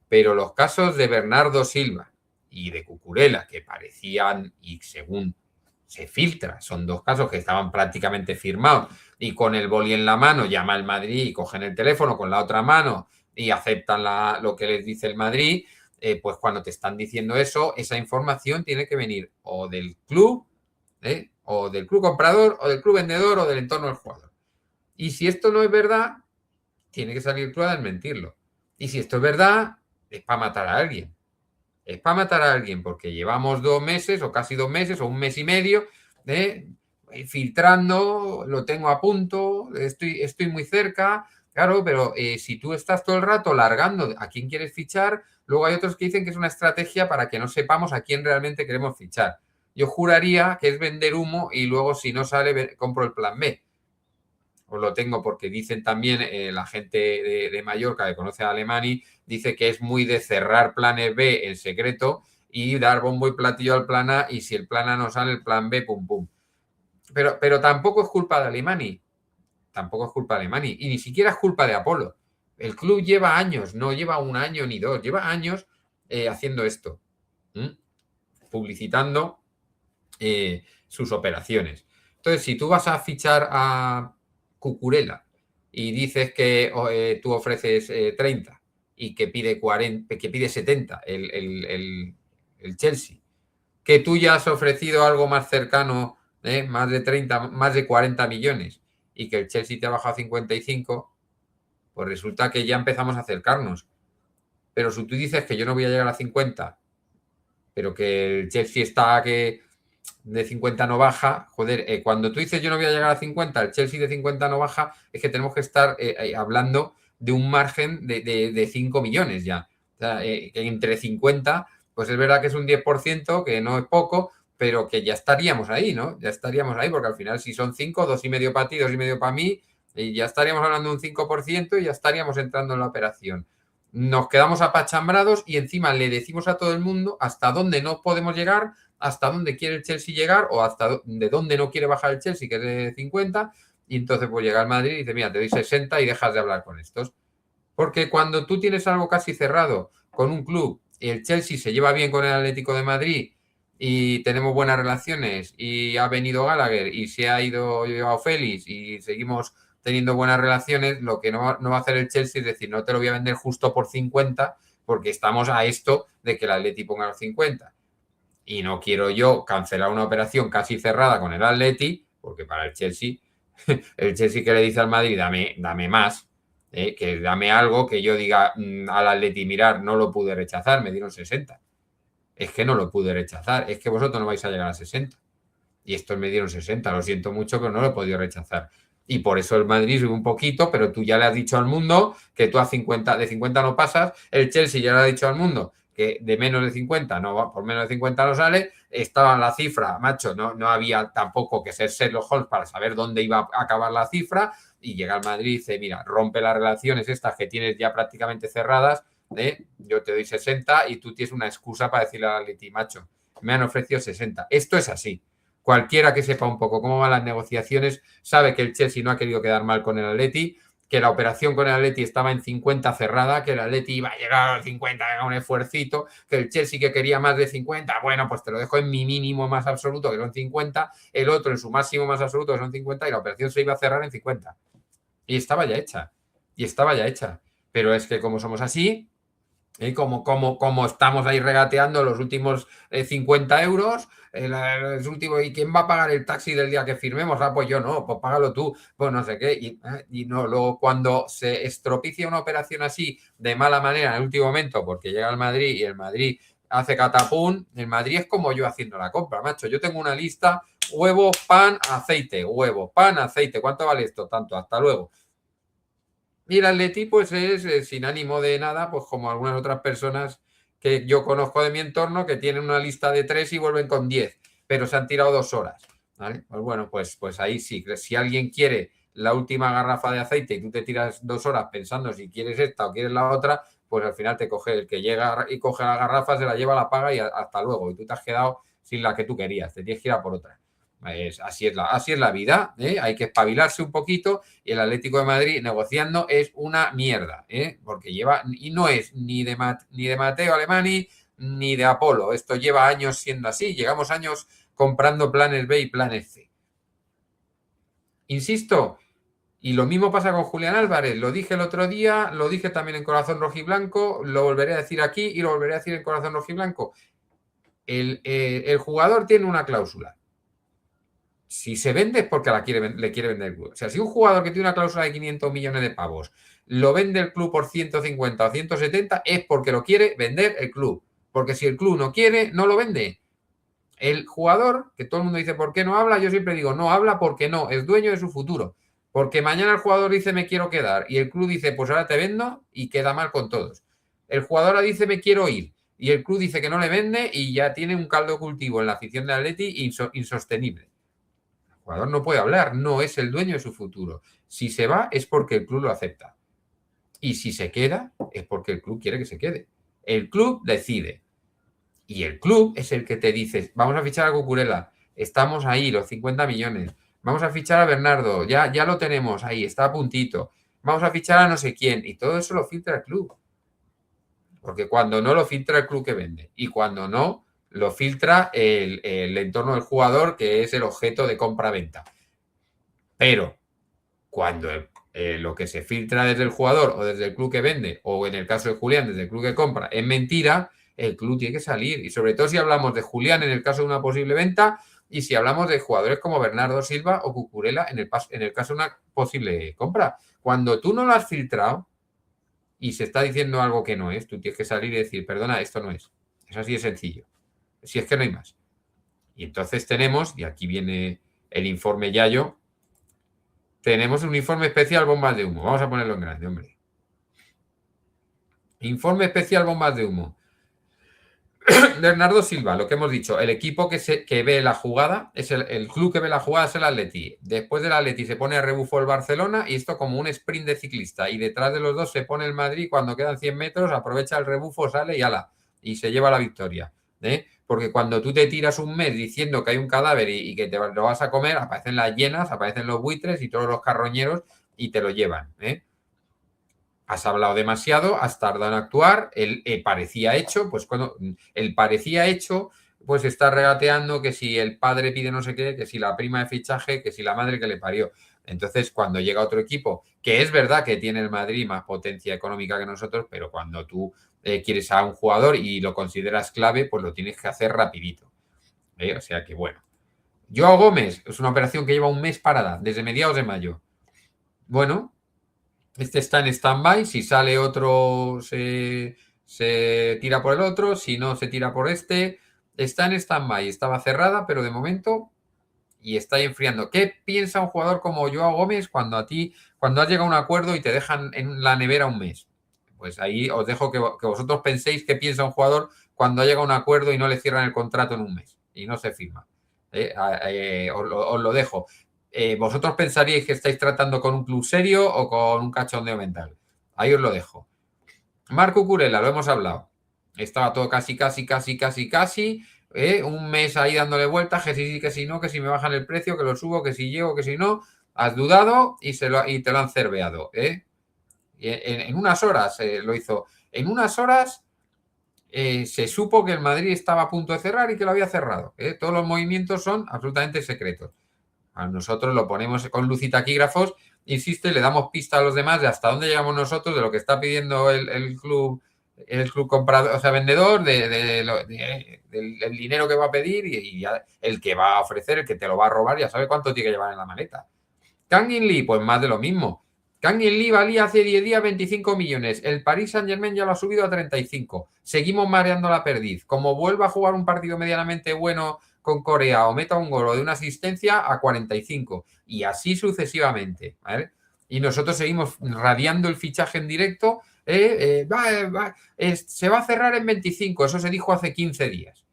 Pero los casos de Bernardo Silva y de Cucurella, que parecían, y según se filtra, son dos casos que estaban prácticamente firmados, y con el boli en la mano llama al Madrid y cogen el teléfono con la otra mano y aceptan lo que les dice el Madrid, pues cuando te están diciendo eso, esa información tiene que venir o del club comprador, o del club vendedor, o del entorno del jugador. Y si esto no es verdad, tiene que salir el club a desmentirlo. Y si esto es verdad, es para matar a alguien. Es para matar a alguien porque llevamos 2 meses o casi 2 meses o un mes y medio filtrando, lo tengo a punto, estoy muy cerca. Claro, pero si tú estás todo el rato largando a quién quieres fichar, luego hay otros que dicen que es una estrategia para que no sepamos a quién realmente queremos fichar. Yo juraría que es vender humo y luego si no sale compro el plan B. os lo tengo porque dicen también la gente de Mallorca que conoce a Alemany, dice que es muy de cerrar planes B en secreto y dar bombo y platillo al plan A, y si el plan A no sale, el plan B, pum, pum. Pero tampoco es culpa de Alemany, tampoco es culpa de Alemany, y ni siquiera es culpa de Apolo. El club lleva años, no lleva un año ni dos, lleva años haciendo esto, publicitando sus operaciones. Entonces, si tú vas a fichar a Cucurella y dices que tú ofreces 30 y que pide 40, que pide 70 el Chelsea, que tú ya has ofrecido algo más cercano, más de 30, más de 40 millones, y que el Chelsea te ha bajado a 55, pues resulta que ya empezamos a acercarnos. Pero si tú dices que yo no voy a llegar a 50, pero que el Chelsea está que de 50 no baja, joder, cuando tú dices yo no voy a llegar a 50, el Chelsea de 50 no baja, es que tenemos que estar hablando de un margen de 5 millones ya. O sea, entre 50, pues es verdad que es un 10%, que no es poco, pero que ya estaríamos ahí, ¿no? Ya estaríamos ahí, porque al final si son 5, 2,5 para ti, 2,5 para mí, y ya estaríamos hablando de un 5% y ya estaríamos entrando en la operación. Nos quedamos apachambrados y encima le decimos a todo el mundo hasta dónde no podemos llegar, hasta dónde quiere el Chelsea llegar o hasta de dónde no quiere bajar el Chelsea, que es de 50, y entonces pues llega el Madrid y dice, mira, te doy 60 y dejas de hablar con estos. Porque cuando tú tienes algo casi cerrado con un club y el Chelsea se lleva bien con el Atlético de Madrid y tenemos buenas relaciones y ha venido Gallagher y se ha ido Joao Félix y seguimos teniendo buenas relaciones, lo que no va a hacer el Chelsea es decir, no te lo voy a vender justo por 50 porque estamos a esto de que el Atleti ponga los 50. Y no quiero yo cancelar una operación casi cerrada con el Atleti, porque para el Chelsea que le dice al Madrid, dame más, que dame algo que yo diga al Atleti, mirar, no lo pude rechazar, me dieron 60. Es que no lo pude rechazar, es que vosotros no vais a llegar a 60. Y estos me dieron 60, lo siento mucho, pero no lo he podido rechazar. Y por eso el Madrid sube un poquito, pero tú ya le has dicho al mundo que tú a 50, de 50 no pasas, el Chelsea ya le ha dicho al mundo que de menos de 50 no va, por menos de 50 no sale, estaba la cifra, macho, no había tampoco que ser Sherlock Holmes para saber dónde iba a acabar la cifra, y llega al Madrid y dice, mira, rompe las relaciones estas que tienes ya prácticamente cerradas, yo te doy 60 y tú tienes una excusa para decirle al Atleti, macho, me han ofrecido 60. Esto es así. Cualquiera que sepa un poco cómo van las negociaciones sabe que el Chelsea no ha querido quedar mal con el Atleti, que la operación con el Atleti estaba en 50 cerrada, que el Atleti iba a llegar a los 50 con un esfuercito, que el Chelsea que quería más de 50, bueno, pues te lo dejo en mi mínimo más absoluto, que son 50, el otro en su máximo más absoluto, que son 50, y la operación se iba a cerrar en 50. Y estaba ya hecha. Pero es que como somos así, como estamos ahí regateando los últimos 50 euros, ¿y quién va a pagar el taxi del día que firmemos? Ah, pues yo no, pues págalo tú, pues no sé qué. Y no, luego cuando se estropicia una operación así de mala manera en el último momento, porque llega el Madrid y el Madrid hace catapum, el Madrid es como yo haciendo la compra, macho. Yo tengo una lista, huevo, pan, aceite, huevo, pan, aceite. ¿Cuánto vale esto? Tanto, hasta luego. Y el Atleti, pues es sin ánimo de nada, pues como algunas otras personas que yo conozco de mi entorno que tienen una lista de 3 y vuelven con 10, pero se han tirado 2 horas. ¿Vale? Pues bueno, pues ahí sí. Si alguien quiere la última garrafa de aceite y tú te tiras 2 horas pensando si quieres esta o quieres la otra, pues al final te coge el que llega y coge la garrafa, se la lleva, la paga y hasta luego. Y tú te has quedado sin la que tú querías, te tienes que ir a por otra. Así es la vida, hay que espabilarse un poquito, y el Atlético de Madrid negociando es una mierda, porque lleva, y no es ni de Mateo Alemany ni de Apolo, esto lleva años siendo así, llegamos años comprando planes B y planes C. Insisto, y lo mismo pasa con Julián Álvarez, lo dije el otro día, lo dije también en Corazón Rojiblanco, lo volveré a decir aquí y lo volveré a decir en Corazón Rojiblanco. El jugador tiene una cláusula. Si se vende es porque le quiere vender el club. O sea, si un jugador que tiene una cláusula de 500 millones de pavos lo vende el club por 150 o 170 es porque lo quiere vender el club. Porque si el club no quiere, no lo vende. El jugador, que todo el mundo dice, ¿por qué no habla? Yo siempre digo, no habla porque no, es dueño de su futuro. Porque mañana el jugador dice, me quiero quedar, y el club dice, pues ahora te vendo, y queda mal con todos. El jugador dice, me quiero ir, y el club dice que no le vende, y ya tiene un caldo de cultivo en la afición de Atleti insostenible. jugador no puede hablar, no es el dueño de su futuro. Si se va es porque el club lo acepta. Y si se queda es porque el club quiere que se quede. El club decide. Y el club es el que te dice, vamos a fichar a Cucurella, estamos ahí, los 50 millones. Vamos a fichar a Bernardo, ya lo tenemos ahí, está a puntito. Vamos a fichar a no sé quién. Y todo eso lo filtra el club. Porque cuando no lo filtra el club que vende. Y cuando no, lo filtra el entorno del jugador, que es el objeto de compra-venta. Pero cuando lo que se filtra desde el jugador o desde el club que vende, o en el caso de Julián, desde el club que compra, es mentira, el club tiene que salir. Y sobre todo si hablamos de Julián en el caso de una posible venta y si hablamos de jugadores como Bernardo Silva o Cucurella en el caso de una posible compra. Cuando tú no lo has filtrado y se está diciendo algo que no es, tú tienes que salir y decir, perdona, esto no es. Es así de sencillo. Si es que no hay más. Y entonces tenemos, y aquí viene el informe Yayo, tenemos un informe especial bombas de humo. Vamos a ponerlo en grande, hombre. Informe especial bombas de humo. Bernardo Silva, lo que hemos dicho, el equipo que ve la jugada, es el club que ve la jugada es el Atleti. Después del Atleti se pone a rebufo el Barcelona y esto como un sprint de ciclista. Y detrás de los dos se pone el Madrid, cuando quedan 100 metros, aprovecha el rebufo, sale y ala. Y se lleva la victoria. Porque cuando tú te tiras un mes diciendo que hay un cadáver y que te lo vas a comer, aparecen las hienas, aparecen los buitres y todos los carroñeros y te lo llevan. Has hablado demasiado, has tardado en actuar, él parecía hecho, pues cuando el parecía hecho, pues está regateando que si el padre pide no sé qué, que si la prima de fichaje, que si la madre que le parió. Entonces, cuando llega otro equipo, que es verdad que tiene el Madrid más potencia económica que nosotros, pero cuando tú quieres a un jugador y lo consideras clave, pues lo tienes que hacer rapidito. O sea que bueno. Joao Gómez es una operación que lleva un mes parada, desde mediados de mayo. Bueno, este está en stand-by, si sale otro se tira por el otro, si no se tira por este. Está en stand-by, estaba cerrada, pero de momento y está ahí enfriando. ¿Qué piensa un jugador como Joao Gómez cuando has llegado a un acuerdo y te dejan en la nevera un mes? Pues ahí os dejo que vosotros penséis qué piensa un jugador cuando llega a un acuerdo y no le cierran el contrato en un mes y no se firma. Os lo dejo. ¿Vosotros pensaríais que estáis tratando con un club serio o con un cachondeo mental? Ahí os lo dejo. Marco Curela, lo hemos hablado. Estaba todo casi. Un mes ahí dándole vueltas, que sí, que si no, que si me bajan el precio, que lo subo, que si llego, que si no. Has dudado y te lo han cerveado. Y en unas horas lo hizo. En unas horas se supo que el Madrid estaba a punto de cerrar y que lo había cerrado. Todos los movimientos son absolutamente secretos. A nosotros lo ponemos con luz y taquígrafos, insisto, y le damos pista a los demás de hasta dónde llegamos nosotros, de lo que está pidiendo el club comprador, o sea, vendedor, del dinero que va a pedir y el que va a ofrecer, el que te lo va a robar, ya sabe cuánto tiene que llevar en la maleta. Kang In Lee, pues más de lo mismo. Kang In Lee valía hace 10 días 25 millones. El Paris Saint-Germain ya lo ha subido a 35. Seguimos mareando la perdiz. Como vuelva a jugar un partido medianamente bueno con Corea o meta un gol o de una asistencia, a 45. Y así sucesivamente. ¿Vale? Y nosotros seguimos radiando el fichaje en directo. Se va a cerrar en 25. Eso se dijo hace 15 días.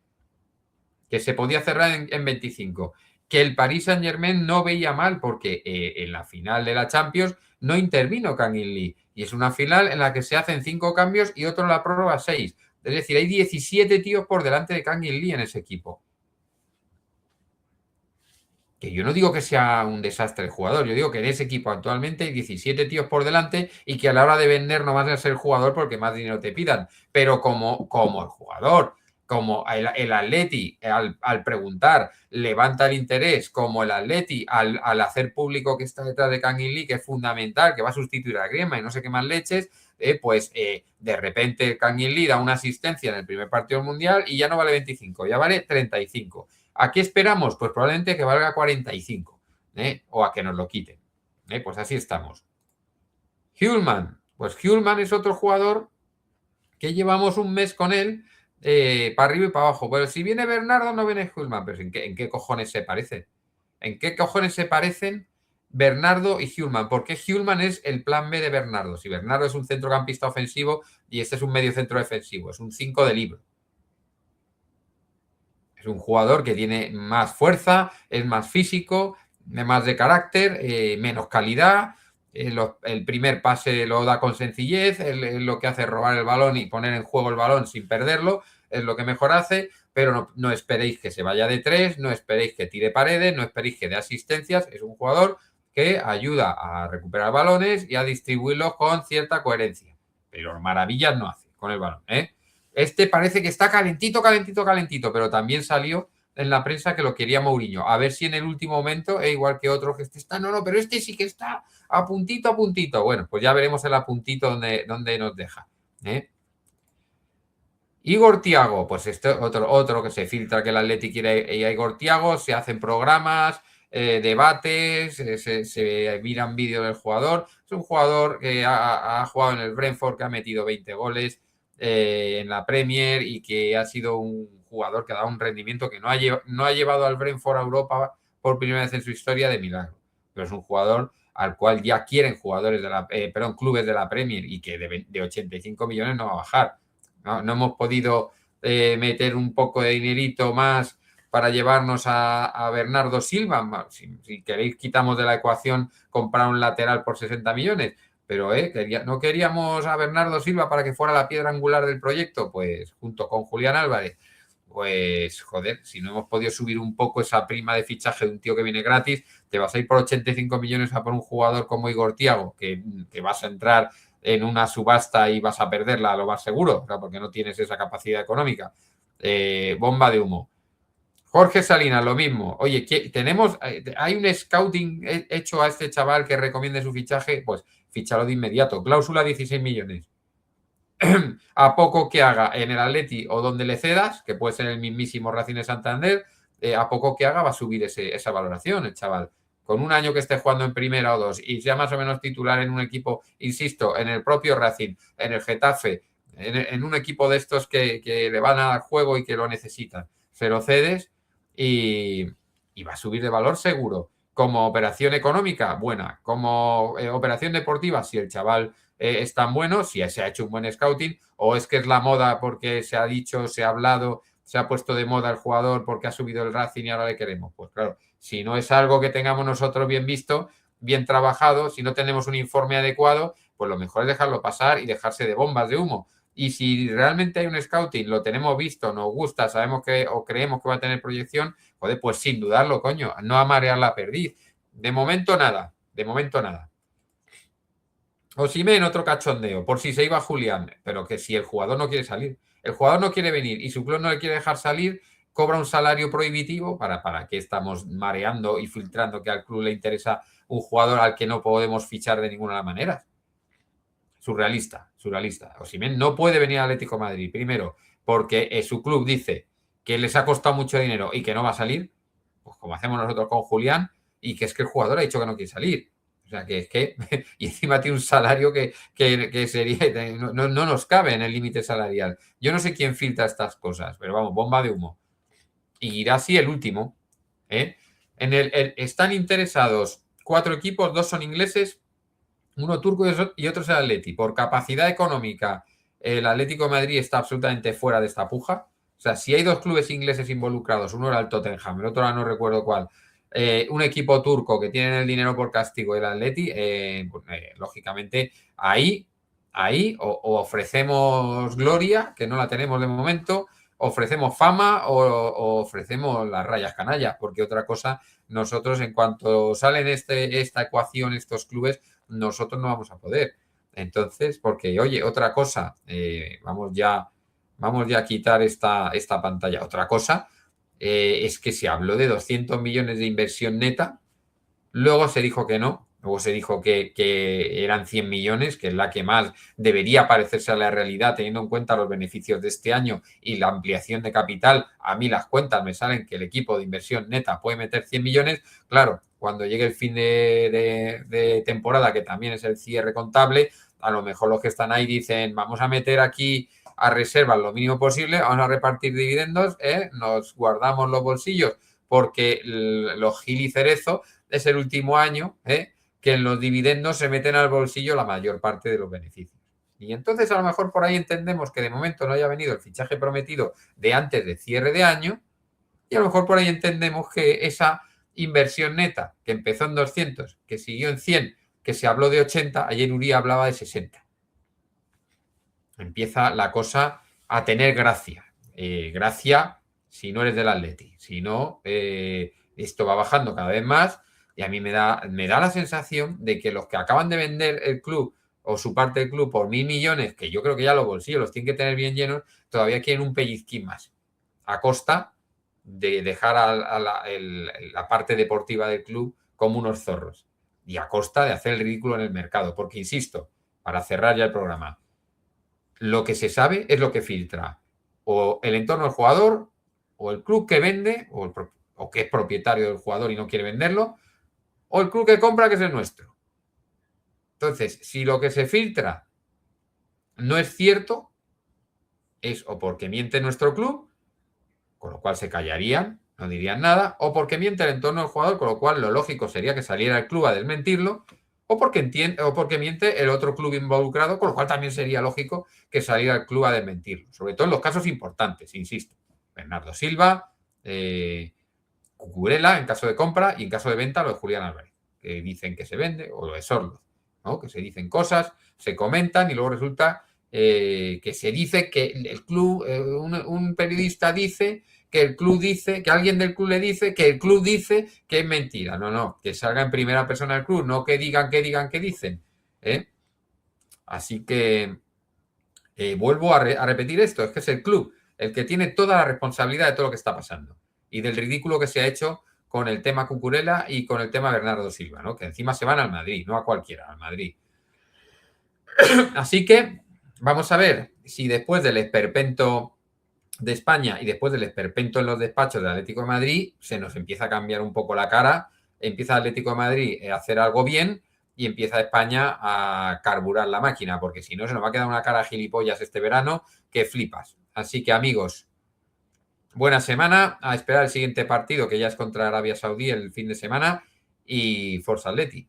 Que se podía cerrar en 25. Que el Paris Saint-Germain no veía mal porque en la final de la Champions no intervino Kang In Lee. Y es una final en la que se hacen 5 cambios y otro en la prórroga 6. Es decir, hay 17 tíos por delante de Kang In Lee en ese equipo. Que yo no digo que sea un desastre el jugador, yo digo que en ese equipo actualmente hay 17 tíos por delante y que a la hora de vender no vas a ser jugador porque más dinero te pidan. Pero como el jugador, como el Atleti al preguntar levanta el interés, como el Atleti al hacer público que está detrás de Kang In Lee, que es fundamental, que va a sustituir a Griezmann y no sé qué más leches, de repente Kang In Lee da una asistencia en el primer partido del Mundial y ya no vale 25, ya vale 35. ¿A qué esperamos? Pues probablemente que valga 45, o a que nos lo quiten. Pues así estamos. Hjulman. Pues Hjulman es otro jugador que llevamos un mes con él para arriba y para abajo. Pero si viene Bernardo, no viene Hjulman. Pero ¿en qué cojones se parecen? ¿En qué cojones se parecen Bernardo y Hjulman? Porque Hjulman es el plan B de Bernardo. Si Bernardo es un centrocampista ofensivo y este es un medio centro defensivo, es un 5 de libro. Es un jugador que tiene más fuerza, es más físico, más de carácter, menos calidad. El primer pase lo da con sencillez, lo que hace es robar el balón y poner en juego el balón sin perderlo, es lo que mejor hace, pero no esperéis que se vaya de tres, no esperéis que tire paredes, no esperéis que dé asistencias, es un jugador que ayuda a recuperar balones y a distribuirlos con cierta coherencia, pero maravillas no hace con el balón. Este parece que está calentito, calentito, calentito, pero también salió en la prensa que lo quería Mourinho. A ver si en el último momento, igual que otro que está, no, pero este sí que está a puntito, a puntito. Bueno, pues ya veremos el apuntito donde nos deja. Igor Thiago, pues otro que se filtra que el Atleti quiere a Igor Thiago, se hacen programas, debates, se miran vídeos del jugador. Es un jugador que ha jugado en el Brentford, que ha metido 20 goles en la Premier y que ha sido un jugador que ha dado un rendimiento que no ha llevado al Brentford a Europa por primera vez en su historia de milagro. Pero es un jugador al cual ya quieren jugadores clubes de la Premier y que de 85 millones no va a bajar. No hemos podido meter un poco de dinerito más para llevarnos a Bernardo Silva. Si queréis, quitamos de la ecuación comprar un lateral por 60 millones. Pero no queríamos a Bernardo Silva para que fuera la piedra angular del proyecto, pues junto con Julián Álvarez. Pues joder, si no hemos podido subir un poco esa prima de fichaje de un tío que viene gratis, te vas a ir por 85 millones a por un jugador como Igor Thiago, que vas a entrar en una subasta y vas a perderla, lo más seguro, o sea, porque no tienes esa capacidad económica. Bomba de humo. Jorge Salinas, lo mismo. Oye, ¿hay un scouting hecho a este chaval que recomiende su fichaje? Pues fichalo de inmediato. Cláusula 16 millones. A poco que haga en el Atleti o donde le cedas, que puede ser el mismísimo Racing de Santander, a poco que haga va a subir esa valoración el chaval. Con un año que esté jugando en primera o dos y sea más o menos titular en un equipo, insisto, en el propio Racing, en el Getafe, en un equipo de estos que le van a dar juego y que lo necesitan, se lo cedes y va a subir de valor seguro. Como operación económica, buena. Como operación deportiva, si el chaval es tan bueno, si se ha hecho un buen scouting, o es que es la moda porque se ha dicho, se ha hablado, se ha puesto de moda el jugador porque ha subido el Racing y ahora le queremos. Pues claro, si no es algo que tengamos nosotros bien visto, bien trabajado, si no tenemos un informe adecuado, pues lo mejor es dejarlo pasar y dejarse de bombas de humo. Y si realmente hay un scouting, lo tenemos visto, nos gusta, sabemos que o creemos que va a tener proyección, joder, pues sin dudarlo, coño, no a marear la perdiz. De momento nada, de momento nada. Osimhen, otro cachondeo, por si se iba Julián, pero que si el jugador no quiere salir, el jugador no quiere venir y su club no le quiere dejar salir, cobra un salario prohibitivo. ¿Para qué estamos mareando y filtrando que al club le interesa un jugador al que no podemos fichar de ninguna manera? Surrealista, surrealista. Osimhen no puede venir al Atlético de Madrid, primero, porque su club dice que les ha costado mucho dinero y que no va a salir, pues como hacemos nosotros con Julián, y que es que el jugador ha dicho que no quiere salir. O sea, que es que, y encima tiene un salario que sería, no nos cabe en el límite salarial. Yo no sé quién filtra estas cosas, pero vamos, bomba de humo. Y irá así el último. Están interesados 4 equipos, 2 son ingleses, uno turco y otro es el Atleti. Por capacidad económica, el Atlético de Madrid está absolutamente fuera de esta puja. O sea, si hay 2 clubes ingleses involucrados, uno era el Tottenham, el otro ahora no recuerdo cuál, un equipo turco que tiene el dinero por castigo, el Atleti, lógicamente ahí o ofrecemos gloria, que no la tenemos de momento, ofrecemos fama o ofrecemos las rayas canallas, porque otra cosa, nosotros en cuanto salen esta ecuación, estos clubes, nosotros no vamos a poder. Entonces, porque, oye, otra cosa, vamos ya a quitar esta pantalla. Otra cosa es que se habló de 200 millones de inversión neta, luego se dijo que no, luego se dijo que eran 100 millones, que es la que más debería parecerse a la realidad, teniendo en cuenta los beneficios de este año y la ampliación de capital. A mí las cuentas me salen que el equipo de inversión neta puede meter 100 millones. Claro, cuando llegue el fin de temporada, que también es el cierre contable, a lo mejor los que están ahí dicen, vamos a meter aquí a reservas lo mínimo posible, vamos a repartir dividendos, nos guardamos los bolsillos porque los Gil y Cerezo es el último año que en los dividendos se meten al bolsillo la mayor parte de los beneficios. Y entonces a lo mejor por ahí entendemos que de momento no haya venido el fichaje prometido de antes de cierre de año, y a lo mejor por ahí entendemos que inversión neta, que empezó en 200, que siguió en 100, que se habló de 80, ayer Uría hablaba de 60. Empieza la cosa a tener gracia. Gracia si no eres del Atleti. Si no, esto va bajando cada vez más y a mí me da la sensación de que los que acaban de vender el club o su parte del club por 1.000 millones, que yo creo que ya los bolsillos los tienen que tener bien llenos, todavía quieren un pellizquín más, a costa de dejar a la parte deportiva del club como unos zorros y a costa de hacer el ridículo en el mercado. Porque, insisto, para cerrar ya el programa, lo que se sabe es lo que filtra o el entorno del jugador o el club que vende o que es propietario del jugador y no quiere venderlo, o el club que compra, que es el nuestro. Entonces, si lo que se filtra no es cierto, es o porque miente nuestro club, con lo cual se callarían, no dirían nada, o porque miente el entorno del jugador, con lo cual lo lógico sería que saliera el club a desmentirlo, o porque miente el otro club involucrado, con lo cual también sería lógico que saliera el club a desmentirlo. Sobre todo en los casos importantes, insisto. Bernardo Silva, Cucurella en caso de compra y en caso de venta lo de Julián Álvarez, que dicen que se vende, o lo de Sorloz, ¿no? Que se dicen cosas, se comentan y luego resulta que se dice que el club, un periodista dice que el club dice, que alguien del club le dice, que el club dice que es mentira. No, que salga en primera persona el club, no que digan que dicen. Así que vuelvo a repetir esto, es que es el club el que tiene toda la responsabilidad de todo lo que está pasando y del ridículo que se ha hecho con el tema Cucurella y con el tema Bernardo Silva, ¿no? Que encima se van al Madrid, no a cualquiera, al Madrid. Así que vamos a ver si después del esperpento de España y después del esperpento en los despachos del Atlético de Madrid se nos empieza a cambiar un poco la cara, empieza el Atlético de Madrid a hacer algo bien y empieza España a carburar la máquina, porque si no se nos va a quedar una cara gilipollas este verano que flipas. Así que, amigos, buena semana, a esperar el siguiente partido, que ya es contra Arabia Saudí el fin de semana, y Forza Atleti.